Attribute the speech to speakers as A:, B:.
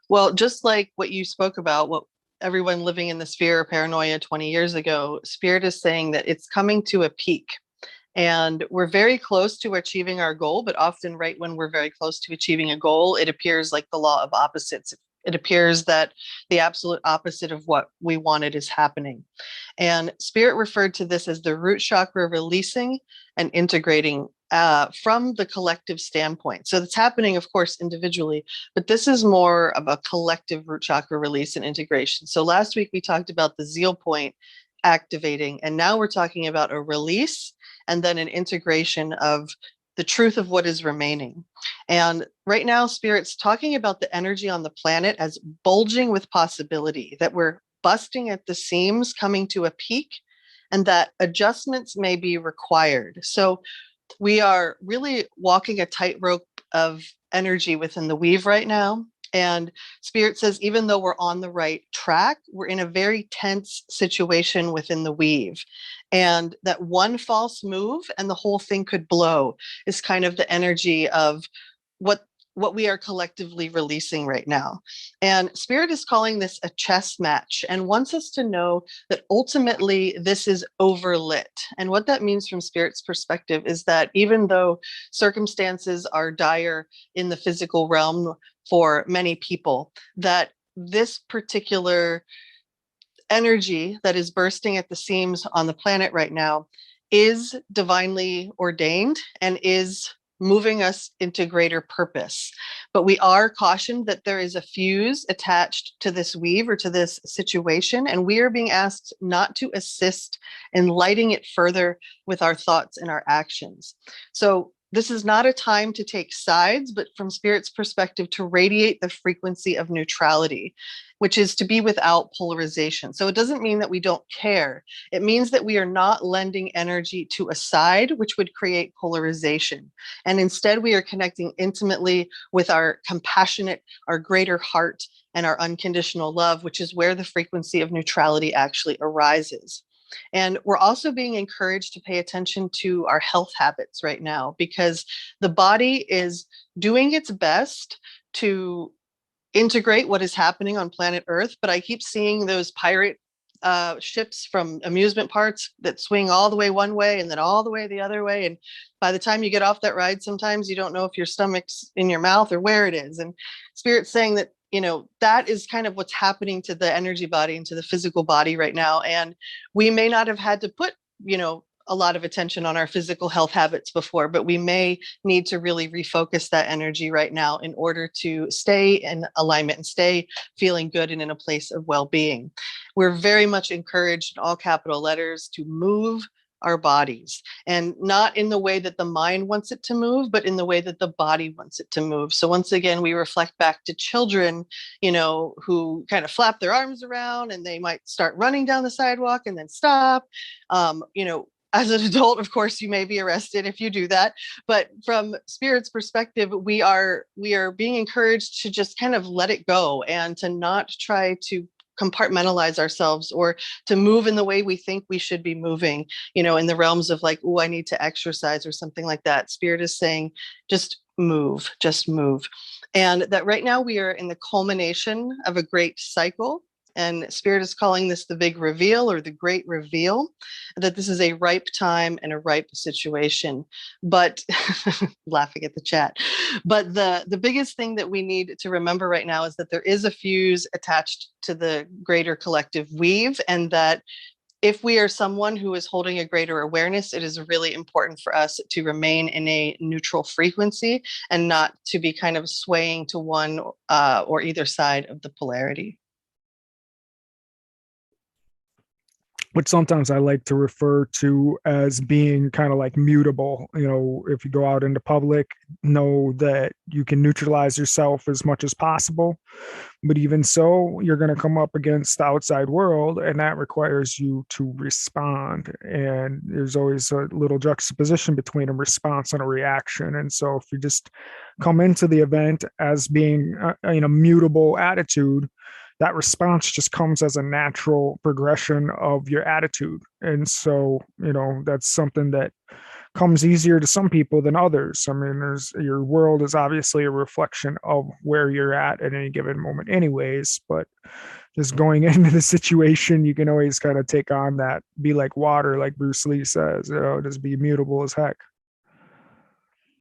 A: Well, just like what you spoke about, what everyone living in the sphere of paranoia 20 years ago, Spirit is saying that it's coming to a peak. And we're very close to achieving our goal, but often, right when we're very close to achieving a goal, it appears like the law of opposites. It appears that the absolute opposite of what we wanted is happening. And Spirit referred to this as the root chakra releasing and integrating from the collective standpoint. So it's happening, of course, individually, but this is more of a collective root chakra release and integration. So last week we talked about the zeal point activating, and now we're talking about a release and then an integration of the truth of what is remaining. And right now, Spirit's talking about the energy on the planet as bulging with possibility, that we're busting at the seams, coming to a peak, and that adjustments may be required. So we are really walking a tightrope of energy within the weave right now. And Spirit says, even though we're on the right track, we're in a very tense situation within the weave. And that one false move and the whole thing could blow is kind of the energy of what what we are collectively releasing right now. And Spirit is calling this a chess match and wants us to know that ultimately this is overlit. And what that means from Spirit's perspective is that even though circumstances are dire in the physical realm for many people, that this particular energy that is bursting at the seams on the planet right now is divinely ordained and is moving us into greater purpose. But we are cautioned that there is a fuse attached to this weave or to this situation, and we are being asked not to assist in lighting it further with our thoughts and our actions. So this is not a time to take sides, but from Spirit's perspective, to radiate the frequency of neutrality, which is to be without polarization. So it doesn't mean that we don't care. It means that we are not lending energy to a side, which would create polarization. And instead, we are connecting intimately with our compassionate, our greater heart, and our unconditional love, which is where the frequency of neutrality actually arises. And we're also being encouraged to pay attention to our health habits right now, because the body is doing its best to integrate what is happening on planet Earth. But I keep seeing those pirate ships from amusement parks that swing all the way one way and then all the way the other way. And by the time you get off that ride, sometimes you don't know if your stomach's in your mouth or where it is. And Spirit's saying that, that is kind of what's happening to the energy body and to the physical body right now. And we may not have had to put, a lot of attention on our physical health habits before, but we may need to really refocus that energy right now in order to stay in alignment and stay feeling good and in a place of well-being. We're very much encouraged in all capital letters to move our bodies, and not in the way that the mind wants it to move, but in the way that the body wants it to move. So once again, we reflect back to children, who kind of flap their arms around and they might start running down the sidewalk and then stop. As an adult, of course, you may be arrested if you do that. But from Spirit's perspective, we are being encouraged to just kind of let it go and to not try to compartmentalize ourselves or to move in the way we think we should be moving, in the realms of like, oh, I need to exercise or something like that. Spirit is saying, just move. And that right now we are in the culmination of a great cycle. And Spirit is calling this the big reveal or the great reveal, that this is a ripe time and a ripe situation. But laughing at the chat. But the biggest thing that we need to remember right now is that there is a fuse attached to the greater collective weave, and that if we are someone who is holding a greater awareness, it is really important for us to remain in a neutral frequency and not to be kind of swaying to one or either side of the polarity.
B: Which sometimes I like to refer to as being kind of like mutable. If you go out into public, know that you can neutralize yourself as much as possible. But even so, you're going to come up against the outside world, and that requires you to respond. And there's always a little juxtaposition between a response and a reaction. And so if you just come into the event as being in a mutable attitude, that response just comes as a natural progression of your attitude. And so, that's something that comes easier to some people than others. I mean, there's your world is obviously a reflection of where you're at any given moment, anyways. But just going into the situation, you can always kind of take on that, be like water, like Bruce Lee says, just be mutable as heck.